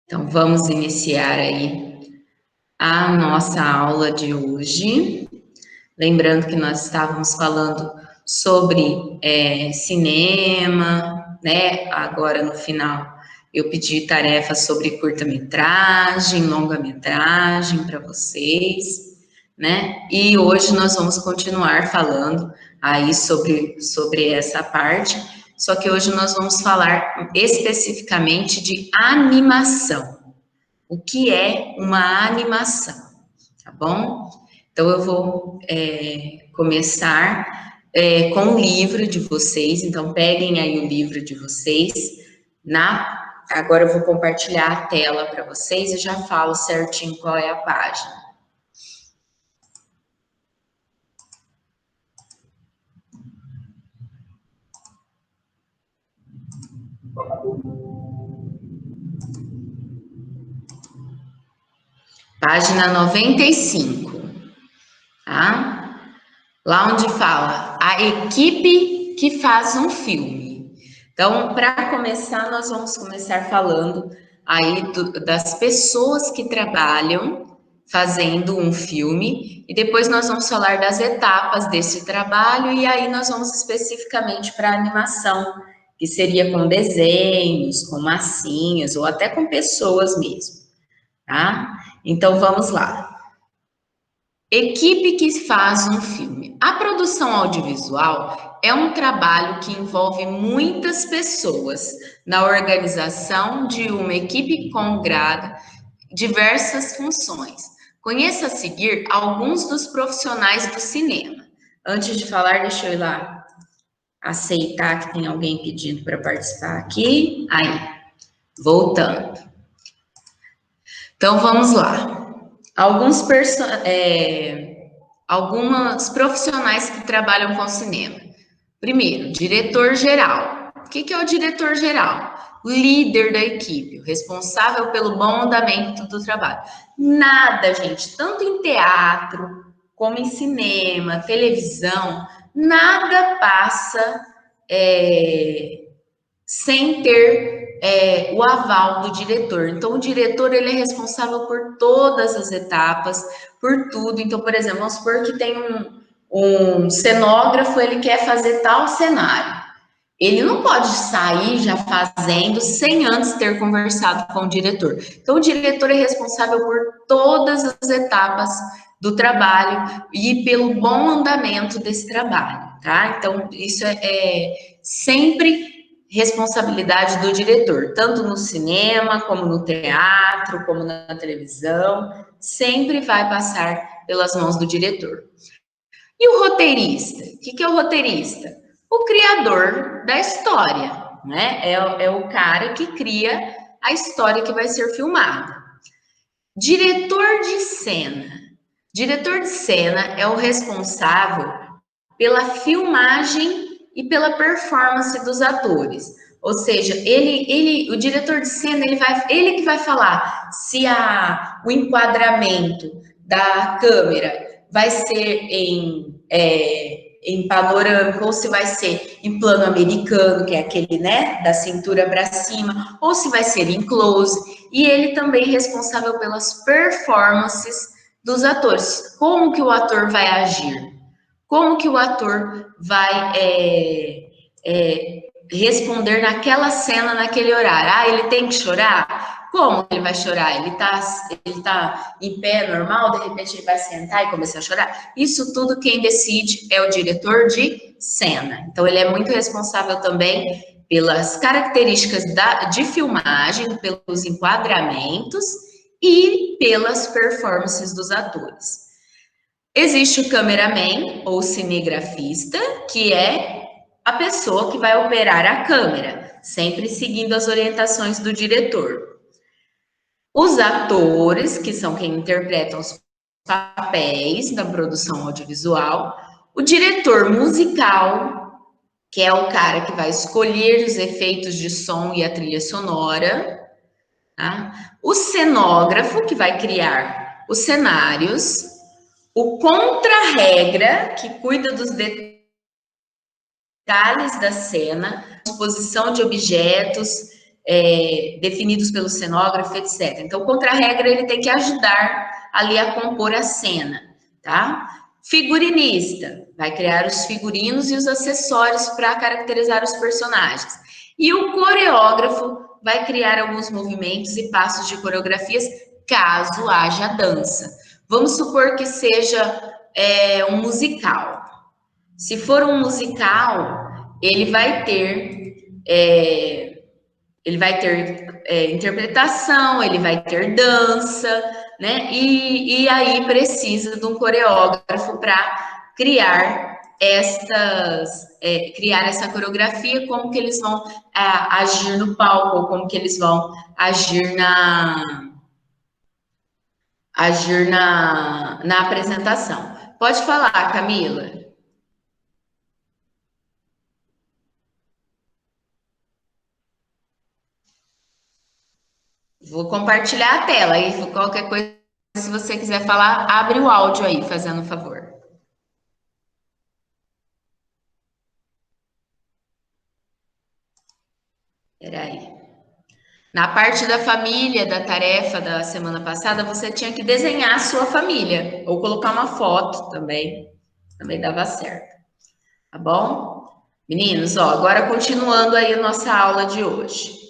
Então, vamos iniciar aí a nossa aula de hoje. Lembrando que nós estávamos falando sobre cinema, né? Agora, no final, eu pedi tarefas sobre curta-metragem, longa-metragem para vocês, né? E hoje nós vamos continuar falando aí sobre essa parte, só que hoje nós vamos falar especificamente de animação. O que é uma animação, tá bom? Então, eu vou começar com o livro de vocês. Então, peguem aí o livro de vocês. Agora eu vou compartilhar a tela para vocês e já falo certinho qual é a página. Página 95, tá? Lá onde fala a equipe que faz um filme. Então, para começar, nós vamos começar falando aí das pessoas que trabalham fazendo um filme, e depois nós vamos falar das etapas desse trabalho, e aí nós vamos especificamente para a animação, que seria com desenhos, com massinhas, ou até com pessoas mesmo, tá? Então, vamos lá. Equipe que faz um filme. A produção audiovisual é um trabalho que envolve muitas pessoas na organização de uma equipe com diversas funções. Conheça a seguir alguns dos profissionais do cinema. Antes de falar, deixa eu ir lá aceitar que tem alguém pedindo para participar aqui. Aí, voltando. Então, vamos lá. Algumas profissionais que trabalham com cinema. Primeiro, diretor-geral. O que é o diretor-geral? O líder da equipe, o responsável pelo bom andamento do trabalho. Nada, gente, tanto em teatro, como em cinema, televisão, nada passa sem ter o aval do diretor. Então, o diretor ele é responsável por todas as etapas, por tudo. Então, por exemplo, vamos supor que tem um cenógrafo, ele quer fazer tal cenário. Ele não pode sair já fazendo sem antes ter conversado com o diretor. Então, o diretor é responsável por todas as etapas do trabalho e pelo bom andamento desse trabalho, tá? Então, isso é sempre responsabilidade do diretor, tanto no cinema, como no teatro, como na televisão, sempre vai passar pelas mãos do diretor. E o roteirista? O que é o roteirista? O criador da história, né? É o cara que cria a história que vai ser filmada. Diretor de cena. Diretor de cena é o responsável pela filmagem e pela performance dos atores. Ou seja, o diretor de cena, ele que vai falar se o enquadramento da câmera vai ser em panorâmico, ou se vai ser em plano americano, que é aquele, né, da cintura para cima, ou se vai ser em close. E ele também é responsável pelas performances dos atores. Como que o ator vai agir? Como que o ator vai responder naquela cena, naquele horário? Ah, ele tem que chorar? Como ele vai chorar? Ele tá em pé normal, de repente ele vai sentar e começar a chorar? Isso tudo quem decide é o diretor de cena. Então, ele é muito responsável também pelas características de filmagem, pelos enquadramentos e pelas performances dos atores. Existe o cameraman ou cinegrafista, que é a pessoa que vai operar a câmera, sempre seguindo as orientações do diretor. Os atores, que são quem interpretam os papéis da produção audiovisual. O diretor musical, que é o cara que vai escolher os efeitos de som e a trilha sonora. Tá? O cenógrafo, que vai criar os cenários. O contra-regra, que cuida dos detalhes da cena, disposição de objetos, definidos pelo cenógrafo, etc. Então, contra a regra, ele tem que ajudar ali a compor a cena, tá? Figurinista, vai criar os figurinos e os acessórios para caracterizar os personagens. E o coreógrafo vai criar alguns movimentos e passos de coreografias, caso haja dança. Vamos supor que seja um musical. Se for um musical, ele vai ter interpretação, ele vai ter dança, né? E aí precisa de um coreógrafo para criar criar essa coreografia, como que eles vão agir no palco, ou como que eles vão agir na apresentação. Pode falar, Camila. Vou compartilhar a tela e qualquer coisa, se você quiser falar, abre o áudio aí, fazendo um favor. Peraí. Na parte da família, da tarefa da semana passada, você tinha que desenhar a sua família, ou colocar uma foto também, também dava certo, tá bom? Meninos, ó, agora continuando aí a nossa aula de hoje.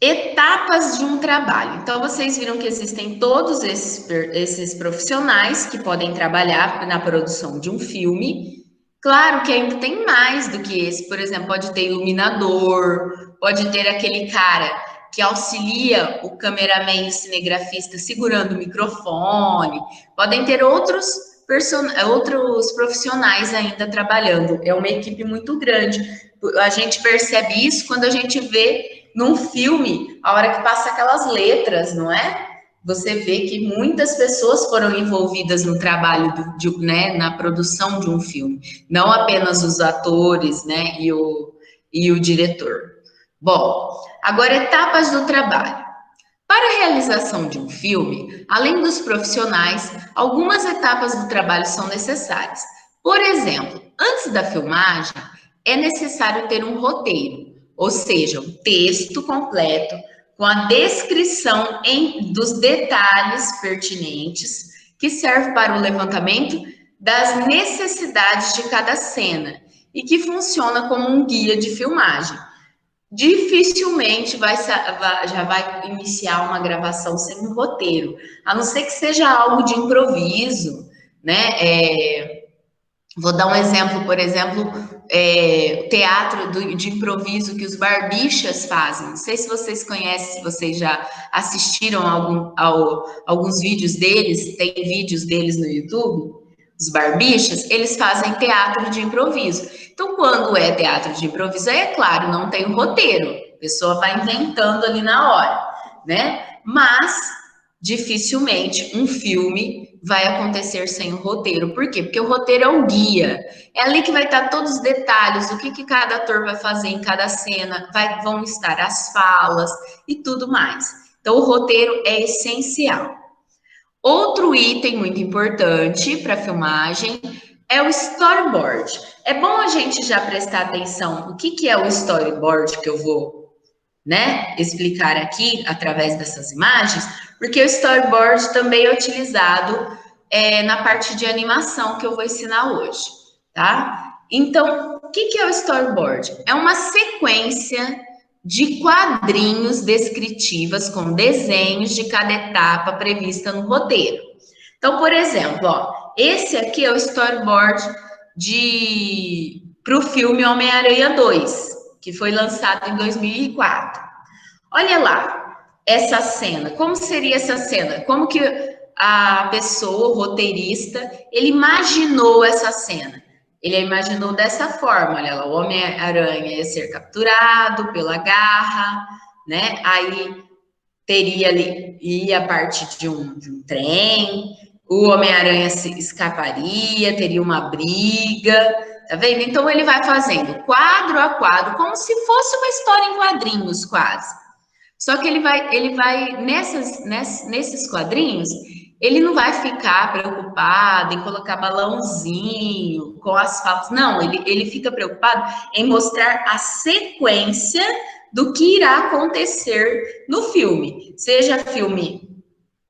Etapas de um trabalho. Então, vocês viram que existem todos esses profissionais que podem trabalhar na produção de um filme. Claro que ainda tem mais do que esse. Por exemplo, pode ter iluminador, pode ter aquele cara que auxilia o cameraman e o cinegrafista segurando o microfone. Podem ter outros profissionais ainda trabalhando. É uma equipe muito grande. A gente percebe isso quando a gente vê num filme, a hora que passa aquelas letras, não é? Você vê que muitas pessoas foram envolvidas no trabalho, né, na produção de um filme, não apenas os atores, né, e o diretor. Bom, agora etapas do trabalho. Para a realização de um filme, além dos profissionais, algumas etapas do trabalho são necessárias. Por exemplo, antes da filmagem, é necessário ter um roteiro, ou seja, um texto completo com a descrição dos detalhes pertinentes que serve para o levantamento das necessidades de cada cena e que funciona como um guia de filmagem. Dificilmente já vai iniciar uma gravação sem um roteiro, a não ser que seja algo de improviso, né? Vou dar um exemplo, por exemplo, teatro de improviso que os Barbichas fazem. Não sei se vocês conhecem, se vocês já assistiram alguns vídeos deles, tem vídeos deles no YouTube. Os Barbichas, eles fazem teatro de improviso. Então, quando é teatro de improviso, é claro, não tem um roteiro. A pessoa vai inventando ali na hora, né? Mas dificilmente um filme vai acontecer sem um roteiro. Por quê? Porque o roteiro é o guia. É ali que vai estar todos os detalhes, o que cada ator vai fazer em cada cena, vão estar as falas e tudo mais. Então, o roteiro é essencial. Outro item muito importante para a filmagem é o storyboard. É bom a gente já prestar atenção no que é o storyboard que eu vou, né, explicar aqui através dessas imagens, porque o storyboard também é utilizado na parte de animação que eu vou ensinar hoje, tá? Então, o que é o storyboard? É uma sequência de quadrinhos descritivas com desenhos de cada etapa prevista no roteiro. Então, por exemplo, ó, esse aqui é o storyboard para o filme Homem-Aranha 2, que foi lançado em 2004. Olha lá, essa cena. Como seria essa cena? Como que a pessoa, o roteirista, ele imaginou essa cena? Ele imaginou dessa forma, olha lá, o Homem-Aranha ia ser capturado pela garra, né? Aí teria ali, ia a parte de um trem, o Homem-Aranha se escaparia, teria uma briga, tá vendo? Então ele vai fazendo quadro a quadro, como se fosse uma história em quadrinhos, quase. Só que ele vai nesses quadrinhos, ele não vai ficar preocupado em colocar balãozinho com as falas. Não, ele fica preocupado em mostrar a sequência do que irá acontecer no filme. Seja filme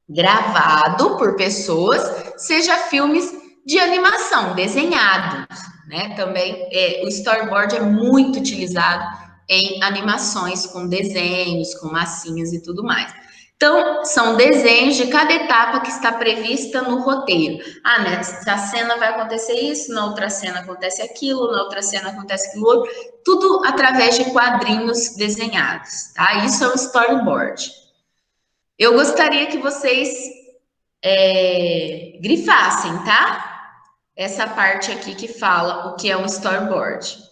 gravado por pessoas, seja filmes de animação, desenhados, né? Também o storyboard é muito utilizado em animações com desenhos, com massinhas e tudo mais. Então, são desenhos de cada etapa que está prevista no roteiro. Ah, nessa cena vai acontecer isso, na outra cena acontece aquilo, na outra cena acontece aquilo outro, tudo através de quadrinhos desenhados, tá? Isso é um storyboard. Eu gostaria que vocês grifassem, tá? Essa parte aqui que fala o que é um storyboard.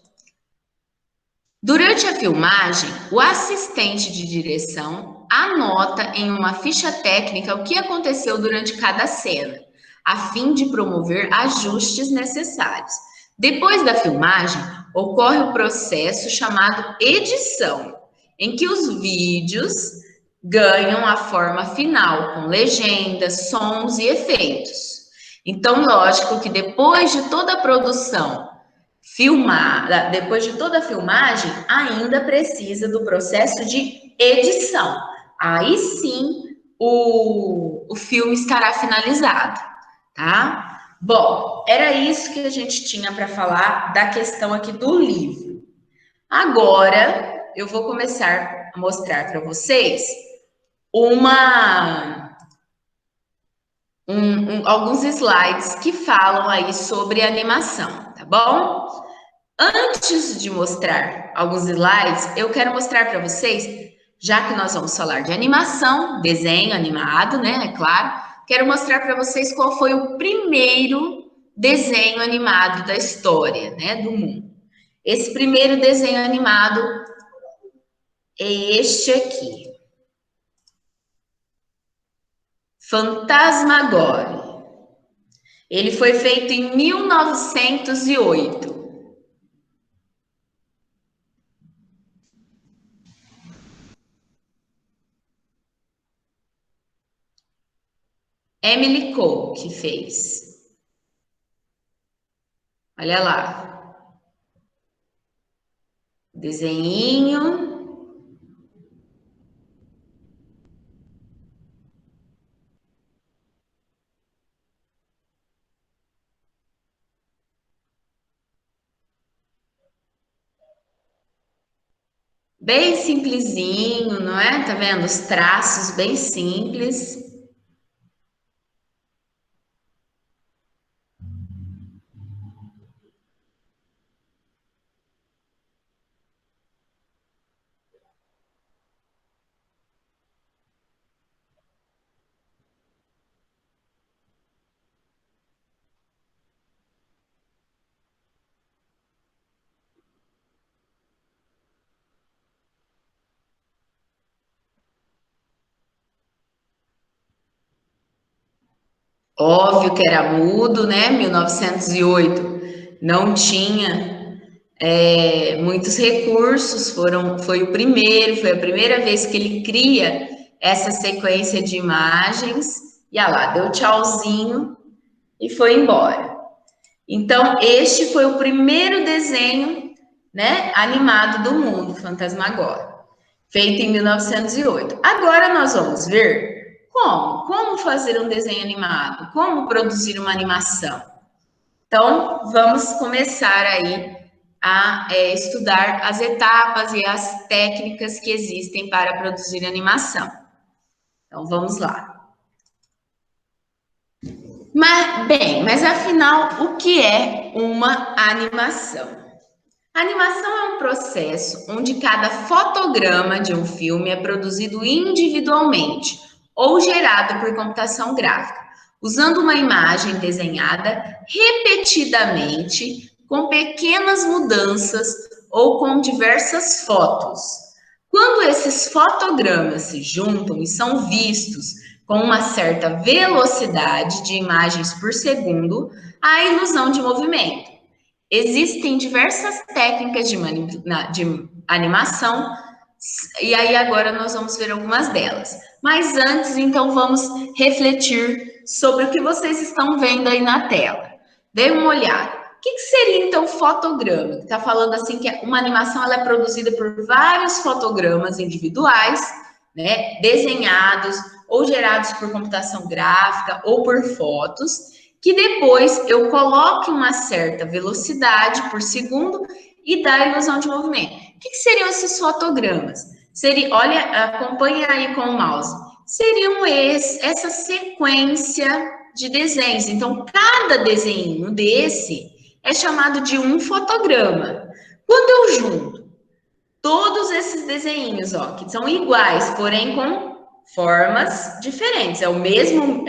Durante a filmagem, o assistente de direção anota em uma ficha técnica o que aconteceu durante cada cena, a fim de promover ajustes necessários. Depois da filmagem, ocorre o processo chamado edição, em que os vídeos ganham a forma final, com legendas, sons e efeitos. Então, lógico que depois de toda a produção depois de toda a filmagem, ainda precisa do processo de edição. Aí sim o filme estará finalizado, tá? Bom, era isso que a gente tinha para falar da questão aqui do livro. Agora eu vou começar a mostrar para vocês alguns slides que falam aí sobre animação, tá bom? Antes de mostrar alguns slides, eu quero mostrar para vocês, já que nós vamos falar de animação, desenho animado, né? É claro. Quero mostrar para vocês qual foi o primeiro desenho animado da história, né? Do mundo. Esse primeiro desenho animado é este aqui. Fantasmagoria. Ele foi feito em 1908. Emily Cole que fez. Olha lá. Desenho. Bem simplesinho, não é? Tá vendo? Os traços bem simples. Óbvio que era mudo, né? 1908 não tinha muitos recursos, foi foi a primeira vez que ele cria essa sequência de imagens, e olha lá, deu tchauzinho e foi embora. Então, este foi o primeiro desenho, né, animado do mundo, Fantasmagoria, feito em 1908. Agora nós vamos ver como fazer um desenho animado, como produzir uma animação. Então, vamos começar aí a estudar as etapas e as técnicas que existem para produzir animação. Então, vamos lá. Mas afinal, o que é uma animação? A animação é um processo onde cada fotograma de um filme é produzido individualmente ou gerado por computação gráfica, usando uma imagem desenhada repetidamente, com pequenas mudanças ou com diversas fotos. Quando esses fotogramas se juntam e são vistos com uma certa velocidade de imagens por segundo, há ilusão de movimento. Existem diversas técnicas de animação, E aí agora nós vamos ver algumas delas. Mas antes, então, vamos refletir sobre o que vocês estão vendo aí na tela. Dê uma olhada. O que seria, então, fotograma? Está falando assim que uma animação ela é produzida por vários fotogramas individuais, né, desenhados ou gerados por computação gráfica ou por fotos, que depois eu coloque uma certa velocidade por segundo e dá a ilusão de movimento. O que seriam esses fotogramas? Seria, olha, acompanha aí com o mouse. Seriam essa sequência de desenhos. Então, cada desenho desse é chamado de um fotograma. Quando eu junto todos esses desenhos, ó, que são iguais, porém com formas diferentes, é o mesmo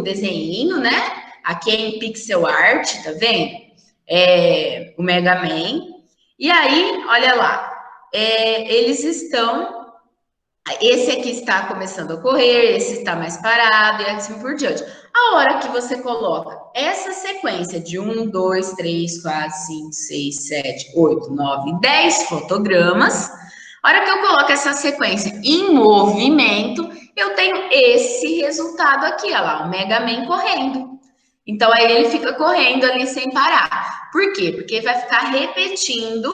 desenho, né? Aqui é em pixel art, tá vendo? É o Mega Man. E aí, olha lá, eles estão. Esse aqui está começando a correr, esse está mais parado e assim por diante. A hora que você coloca essa sequência de 1, 2, 3, 4, 5, 6, 7, 8, 9, 10 fotogramas, a hora que eu coloco essa sequência em movimento, eu tenho esse resultado aqui, olha lá, o Mega Man correndo. Então, aí ele fica correndo ali sem parar. Por quê? Porque vai ficar repetindo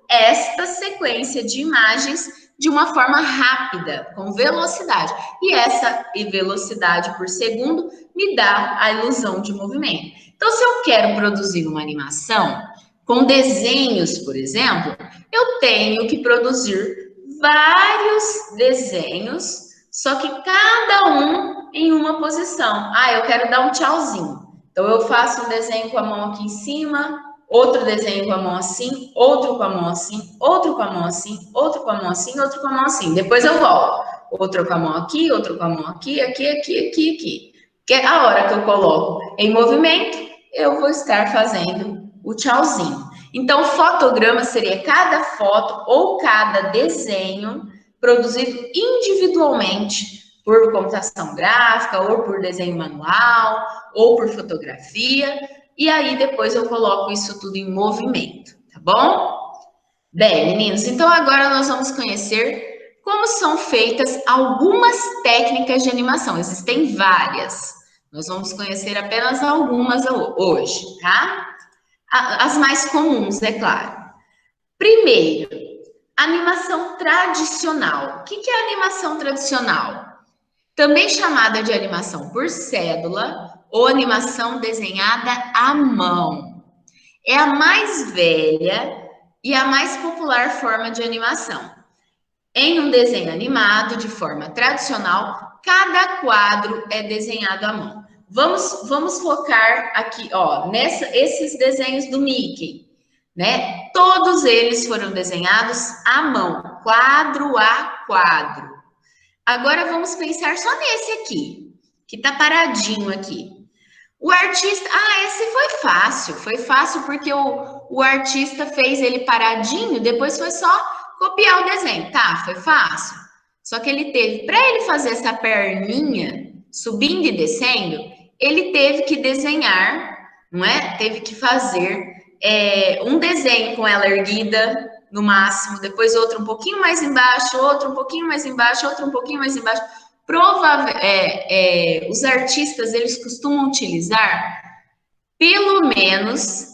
esta sequência de imagens de uma forma rápida, com velocidade. E essa velocidade por segundo me dá a ilusão de movimento. Então, se eu quero produzir uma animação com desenhos, por exemplo, eu tenho que produzir vários desenhos, só que cada um em uma posição. Ah, eu quero dar um tchauzinho. Então, eu faço um desenho com a mão aqui em cima, outro desenho com a mão assim, outro com a mão assim, outro com a mão assim, outro com a mão assim, outro com a mão assim. Depois eu volto. Outro com a mão aqui, outro com a mão aqui, aqui, aqui, aqui, aqui. Que a hora que eu coloco em movimento, eu vou estar fazendo o tchauzinho. Então, o fotograma seria cada foto ou cada desenho produzido individualmente por computação gráfica, ou por desenho manual, ou por fotografia, e aí depois eu coloco isso tudo em movimento, tá bom? Bem, meninos, então agora nós vamos conhecer como são feitas algumas técnicas de animação. Existem várias. Nós vamos conhecer apenas algumas hoje, tá? As mais comuns, é claro. Primeiro, animação tradicional. O que é animação tradicional? Também chamada de animação por cédula ou animação desenhada à mão. É a mais velha e a mais popular forma de animação. Em um desenho animado de forma tradicional, cada quadro é desenhado à mão. Vamos focar aqui, ó, esses desenhos do Mickey, né? Todos eles foram desenhados à mão, quadro a quadro. Agora vamos pensar só nesse aqui, que tá paradinho aqui. O artista, esse foi fácil porque o artista fez ele paradinho, depois foi só copiar o desenho, tá? Foi fácil. Só que ele teve, para ele fazer essa perninha subindo e descendo, ele teve que desenhar, não é? Teve que fazer um desenho com ela erguida no máximo, depois outro um pouquinho mais embaixo, outro um pouquinho mais embaixo, outro um pouquinho mais embaixo. Os artistas eles costumam utilizar pelo menos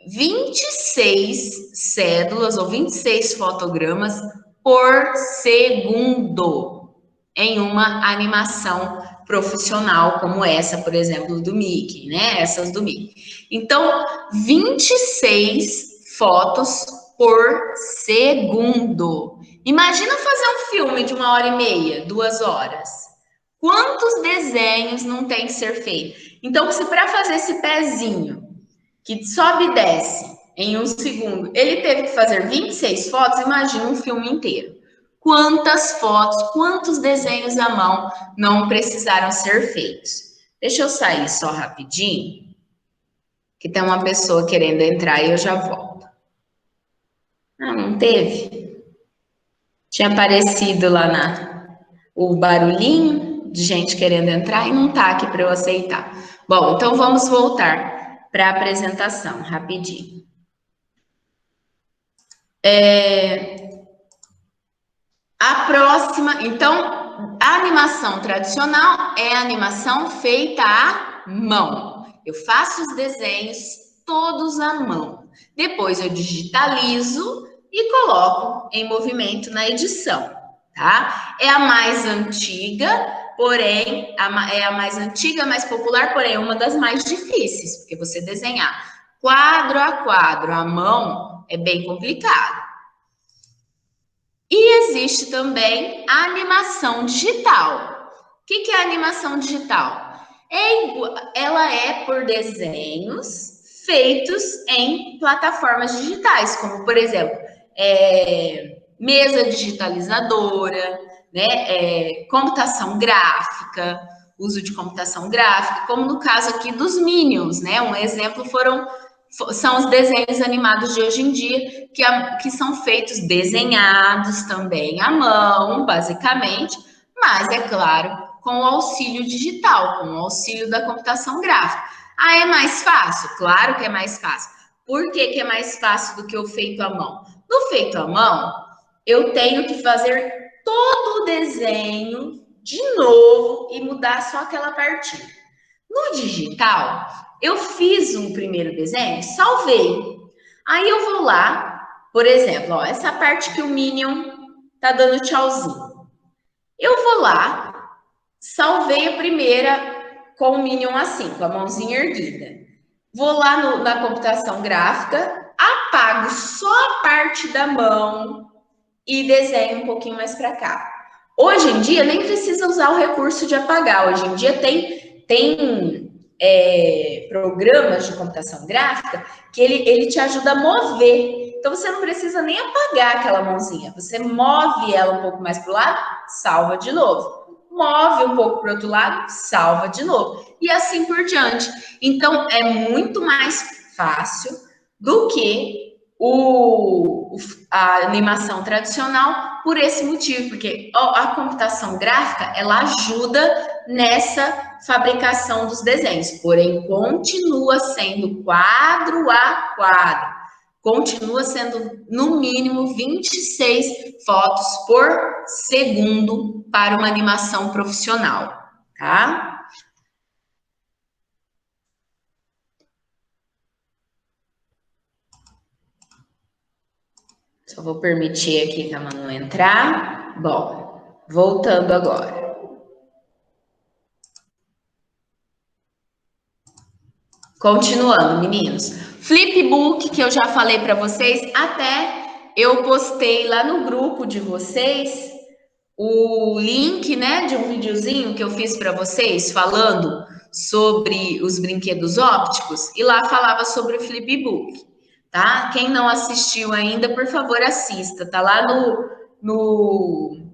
26 cédulas ou 26 fotogramas por segundo em uma animação profissional como essa, por exemplo, do Mickey, né? Essas do Mickey. Então, 26 fotos por segundo. Imagina fazer um filme de 1h30, 2 horas. Quantos desenhos não tem que ser feito? Então, se para fazer esse pezinho que sobe e desce em 1 segundo, ele teve que fazer 26 fotos, imagina um filme inteiro. Quantas fotos, quantos desenhos à mão não precisaram ser feitos? Deixa eu sair só rapidinho, que tem uma pessoa querendo entrar e eu já volto. Não teve? Tinha aparecido lá o barulhinho de gente querendo entrar e não tá aqui para eu aceitar. Bom, então vamos voltar para a apresentação, rapidinho. A próxima, então, a animação tradicional é a animação feita à mão. Eu faço os desenhos todos à mão. Depois eu digitalizo e coloco em movimento na edição, tá? É a mais antiga, porém, é a mais antiga, mais popular, porém, uma das mais difíceis, porque você desenhar quadro a quadro à mão é bem complicado. E existe também a animação digital. O que é a animação digital? Ela é por desenhos feitos em plataformas digitais, como, por exemplo, mesa digitalizadora, né, computação gráfica, uso de computação gráfica, como no caso aqui dos Minions, né? Um exemplo são os desenhos animados de hoje em dia, que são feitos desenhados também à mão, basicamente, mas é claro, com o auxílio digital, com o auxílio da computação gráfica. Ah, é mais fácil? Claro que é mais fácil. Por que é mais fácil do que o feito à mão? No feito à mão, eu tenho que fazer todo o desenho de novo e mudar só aquela partinha. No digital, eu fiz um primeiro desenho, salvei. Aí eu vou lá, por exemplo, ó, essa parte que o Minion tá dando tchauzinho. Eu vou lá, salvei a primeira com o Minion assim, com a mãozinha erguida. Vou lá na computação gráfica, apago só a parte da mão e desenho um pouquinho mais para cá. Hoje em dia nem precisa usar o recurso de apagar. Hoje em dia tem programas de computação gráfica que ele te ajuda a mover. Então você não precisa nem apagar aquela mãozinha. Você move ela um pouco mais para o lado, salva de novo. Move um pouco para o outro lado, salva de novo. E assim por diante. Então é muito mais fácil do que a animação tradicional por esse motivo, porque a computação gráfica ela ajuda nessa fabricação dos desenhos, porém continua sendo quadro a quadro, continua sendo no mínimo 26 fotos por segundo para uma animação profissional, tá? Só vou permitir aqui que a Manu entrar. Bom, voltando agora. Continuando, meninos. Flipbook, que eu já falei para vocês, até eu postei lá no grupo de vocês o link, né, de um videozinho que eu fiz para vocês falando sobre os brinquedos ópticos e lá falava sobre o Flipbook, tá? Quem não assistiu ainda, por favor, assista. Tá lá no,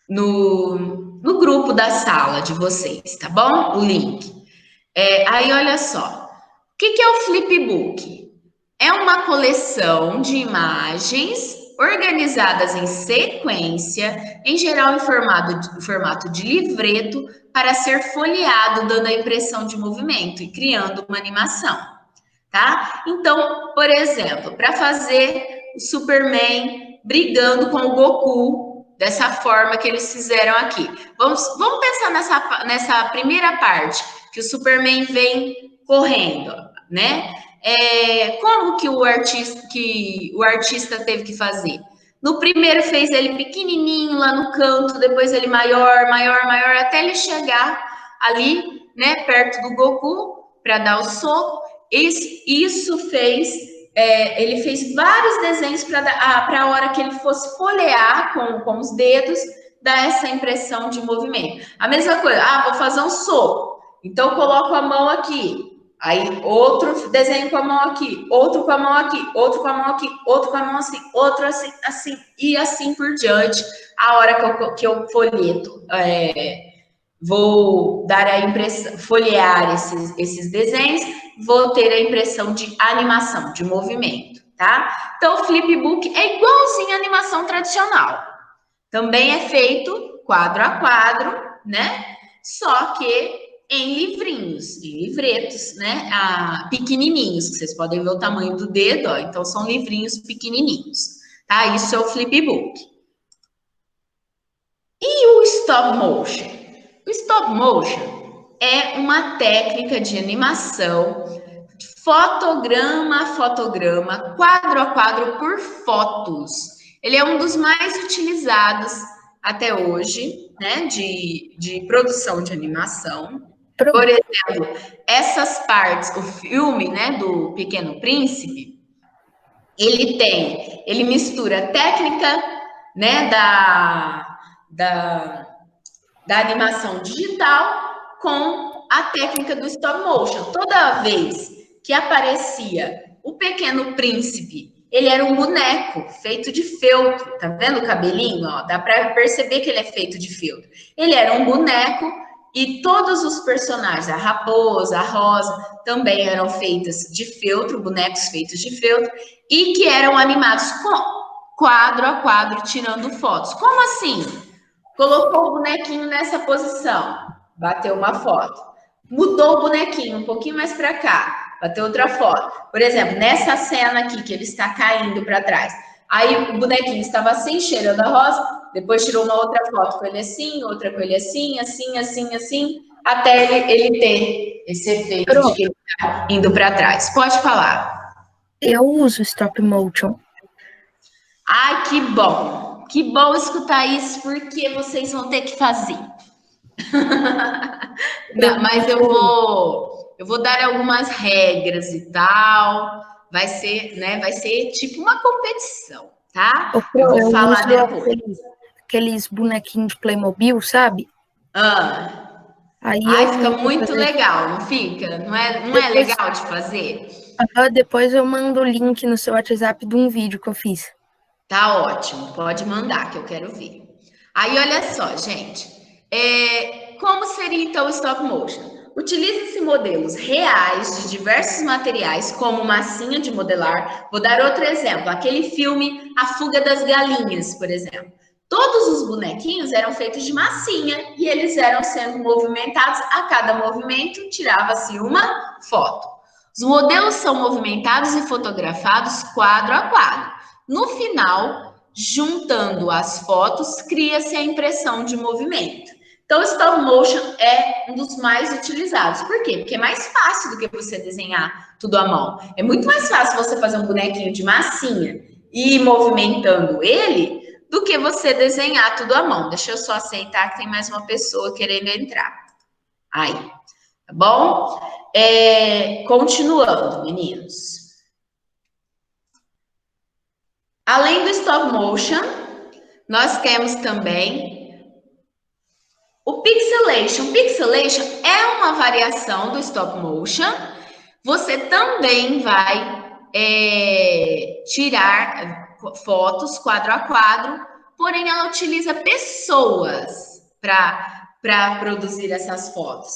no grupo da sala de vocês, tá bom? O link. Aí, olha só. O que é o Flipbook? É uma coleção de imagens organizadas em sequência, em geral em formato de livreto, para ser folheado, dando a impressão de movimento e criando uma animação, tá? Então, por exemplo, para fazer o Superman brigando com o Goku, dessa forma que eles fizeram aqui. Vamos pensar nessa primeira parte, que o Superman vem correndo, né? Como que o artista teve que fazer? No primeiro fez ele pequenininho lá no canto, depois ele maior, maior, maior, até ele chegar ali, né, perto do Goku para dar o soco. Isso fez, ele fez vários desenhos para a hora que ele fosse folhear com os dedos, dar essa impressão de movimento. A mesma coisa, vou fazer um soco, então eu coloco a mão aqui, aí outro desenho com a mão aqui, outro com a mão aqui, outro com a mão aqui, outro com a mão assim, outro assim, assim, e assim por diante, a hora que eu folheto, vou dar a impressão, folhear esses desenhos, vou ter a impressão de animação, de movimento, tá? Então, o flipbook é igualzinho à animação tradicional. Também é feito quadro a quadro, né? Só que em livrinhos, em livretos, né? Pequenininhos, que vocês podem ver o tamanho do dedo, ó. Então, são livrinhos pequenininhos, tá? Isso é o flipbook. E o stop motion? O stop motion é uma técnica de animação fotograma a fotograma, quadro a quadro por fotos. Ele é um dos mais utilizados até hoje, né, de produção de animação. Por exemplo, essas partes, o filme, né, do Pequeno Príncipe, ele mistura técnica, né, da animação digital com a técnica do stop motion. Toda vez que aparecia o Pequeno Príncipe, ele era um boneco feito de feltro. Tá vendo o cabelinho? Ó? Dá para perceber que ele é feito de feltro. Ele era um boneco e todos os personagens, a raposa, a rosa, também eram feitas de feltro, bonecos feitos de feltro, e que eram animados quadro a quadro, tirando fotos. Como assim? Colocou o bonequinho nessa posição, bateu uma foto. Mudou o bonequinho um pouquinho mais para cá, bateu outra foto. Por exemplo, nessa cena aqui que ele está caindo para trás. Aí o bonequinho estava assim, cheirando a rosa, depois tirou uma outra foto com ele assim, outra com ele assim, assim, até ele ter esse efeito de que ele está indo para trás. Pode falar. Eu uso stop motion. Ai, que bom. Que bom escutar isso, porque vocês vão ter que fazer. Não, mas eu vou dar algumas regras e tal. Vai ser, né? Vai ser tipo uma competição, tá? Eu vou falar depois. Aqueles bonequinhos de Playmobil, sabe? Ai, fica muito legal, não fica? Não é legal de fazer? Depois eu mando o link no seu WhatsApp de um vídeo que eu fiz. Tá ótimo, pode mandar que eu quero ver. Aí, olha só, gente. Como seria então o stop motion? Utiliza-se modelos reais de diversos materiais, como massinha de modelar. Vou dar outro exemplo, aquele filme A Fuga das Galinhas, por exemplo. Todos os bonequinhos eram feitos de massinha e eles eram sendo movimentados. A cada movimento, tirava-se uma foto. Os modelos são movimentados e fotografados quadro a quadro. No final, juntando as fotos, cria-se a impressão de movimento. Então, o stop motion é um dos mais utilizados. Por quê? Porque é mais fácil do que você desenhar tudo à mão. É muito mais fácil você fazer um bonequinho de massinha e ir movimentando ele do que você desenhar tudo à mão. Deixa eu só aceitar que tem mais uma pessoa querendo entrar. Aí, tá bom? Continuando, meninos. Além do stop motion, nós temos também o pixelation. O pixelation é uma variação do stop motion. Você também vai tirar fotos quadro a quadro, porém ela utiliza pessoas para produzir essas fotos.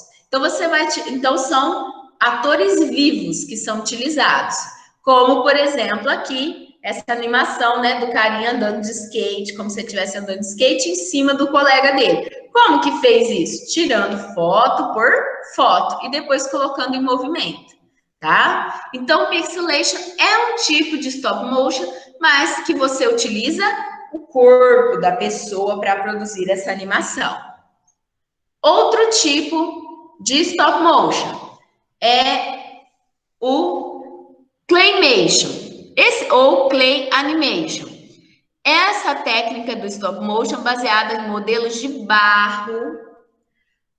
Então são atores vivos que são utilizados, como por exemplo aqui essa animação, né, do carinha andando de skate, como se ele estivesse andando de skate em cima do colega dele. Como que fez isso? Tirando foto por foto e depois colocando em movimento, tá? Então, pixelation é um tipo de stop motion, mas que você utiliza o corpo da pessoa para produzir essa animação. Outro tipo de stop motion é o claymation. Ou clay animation. Essa técnica do stop motion baseada em modelos de barro,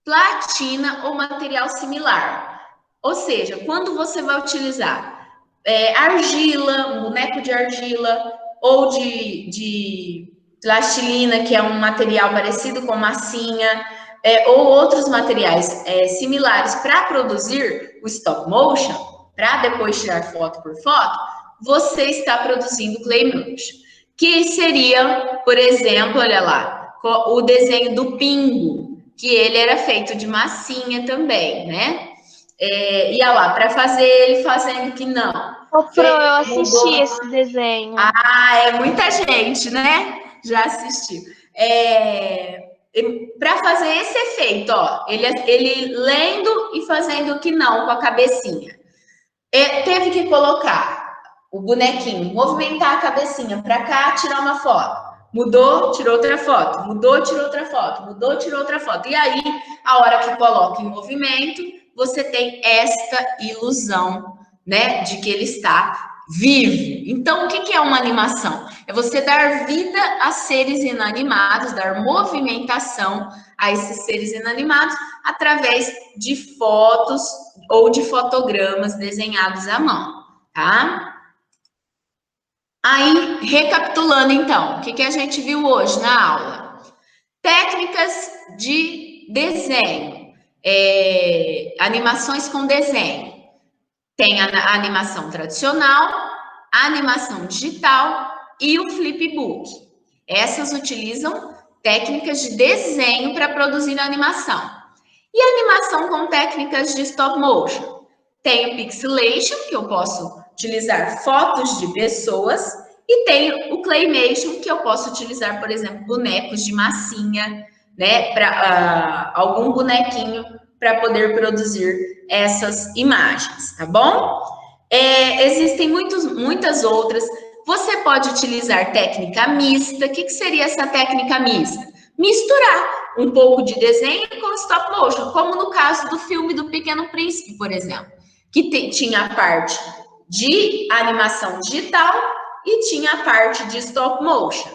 platina ou material similar. Ou seja, quando você vai utilizar argila, um boneco de argila, ou de plastilina, que é um material parecido com massinha, ou outros materiais similares para produzir o stop motion, para depois tirar foto por foto, você está produzindo clay motion, que seria, por exemplo, olha lá, o desenho do pingo, que ele era feito de massinha também, né? E olha lá, para fazer ele fazendo que não. Ô, Fro, eu assisti esse desenho. É muita gente, né? Já assistiu. para fazer esse efeito, ó, ele lendo e fazendo que não com a cabecinha. Teve que colocar o bonequinho, movimentar a cabecinha para cá, tirar uma foto. Mudou, tirou outra foto. Mudou, tirou outra foto. Mudou, tirou outra foto. E aí, a hora que coloca em movimento, você tem esta ilusão, né, de que ele está vivo. Então, o que é uma animação? É você dar vida a seres inanimados, dar movimentação a esses seres inanimados através de fotos ou de fotogramas desenhados à mão, tá? Aí, recapitulando então, o que a gente viu hoje na aula? Técnicas de desenho, animações com desenho. Tem a animação tradicional, a animação digital e o flipbook. Essas utilizam técnicas de desenho para produzir a animação. E a animação com técnicas de stop motion. Tem o pixelation, que eu posso utilizar fotos de pessoas, e tem o claymation, que eu posso utilizar, por exemplo, bonecos de massinha, né, para algum bonequinho para poder produzir essas imagens, tá bom? Existem muitas outras. Você pode utilizar técnica mista. O que seria essa técnica mista? Misturar um pouco de desenho com stop motion, como no caso do filme do Pequeno Príncipe, por exemplo, que tinha a parte de animação digital e tinha a parte de stop motion.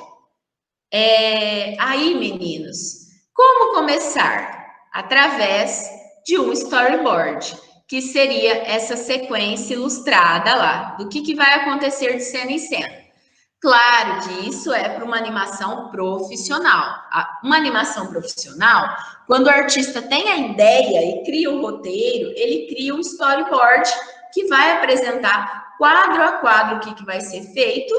Aí, meninos, como começar? Através de um storyboard, que seria essa sequência ilustrada lá, do que vai acontecer de cena em cena. Claro que isso é para uma animação profissional. Uma animação profissional, quando o artista tem a ideia e cria o roteiro, ele cria um storyboard que vai apresentar quadro a quadro o que vai ser feito,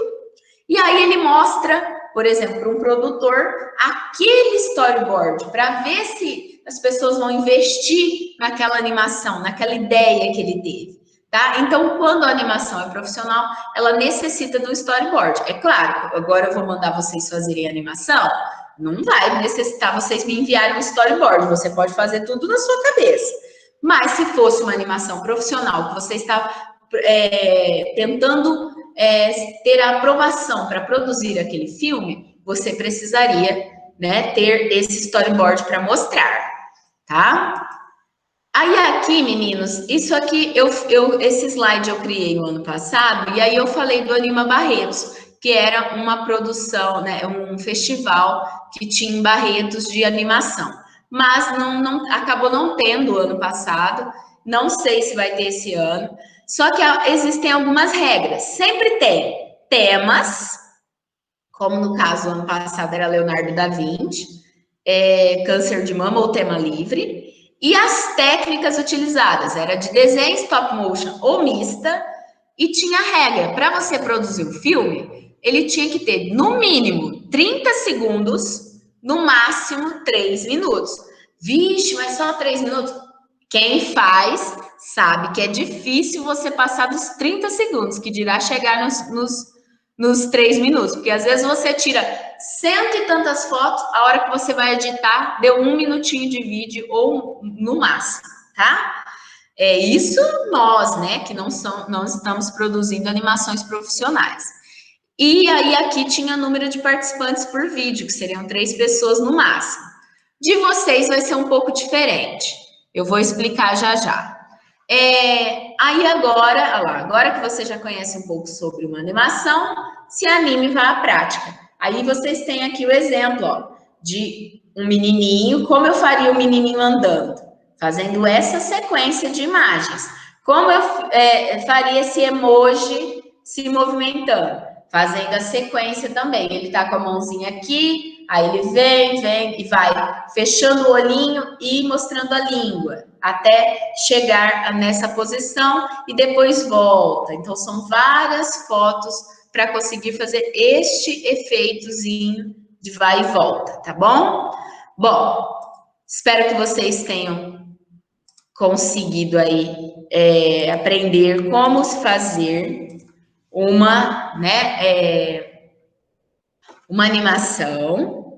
e aí ele mostra, por exemplo, para um produtor, aquele storyboard, para ver se as pessoas vão investir naquela animação, naquela ideia que ele teve. Tá? Então, quando a animação é profissional, ela necessita do storyboard. É claro, agora eu vou mandar vocês fazerem animação, não vai necessitar vocês me enviarem um storyboard, você pode fazer tudo na sua cabeça. Mas se fosse uma animação profissional, que você está tentando ter a aprovação para produzir aquele filme, você precisaria, né, ter esse storyboard para mostrar, tá? Aí aqui, meninos, isso aqui, esse slide eu criei no ano passado, e aí eu falei do Anima Barretos, que era uma produção, né, um festival que tinha em Barretos de animação. Mas acabou não tendo ano passado, não sei se vai ter esse ano, só que existem algumas regras. Sempre tem temas, como no caso, ano passado era Leonardo da Vinci, câncer de mama ou tema livre, e as técnicas utilizadas era de desenho stop motion ou mista, e tinha regra, para você produzir um filme, ele tinha que ter no mínimo 30 segundos, no máximo 3 minutos. Vixe, mas só 3 minutos? Quem faz sabe que é difícil você passar dos 30 segundos, que dirá chegar nos 3 minutos, porque às vezes você tira 100 e tantas fotos, a hora que você vai editar, deu 1 minutinho de vídeo, ou no máximo, tá? Isso nós, né, que não estamos produzindo animações profissionais. E aí aqui tinha número de participantes por vídeo, que seriam 3 pessoas no máximo. De vocês vai ser um pouco diferente. Eu vou explicar já já. Aí agora que você já conhece um pouco sobre uma animação, se anime e vá à prática. Aí vocês têm aqui o exemplo, ó, de um menininho, como eu faria o menininho andando, fazendo essa sequência de imagens. Como eu faria esse emoji se movimentando, fazendo a sequência também. Ele tá com a mãozinha aqui, aí ele vem e vai fechando o olhinho e mostrando a língua, até chegar nessa posição e depois volta. Então, são várias fotos para conseguir fazer este efeitozinho de vai e volta, tá bom? Bom, espero que vocês tenham conseguido aí aprender como se fazer uma animação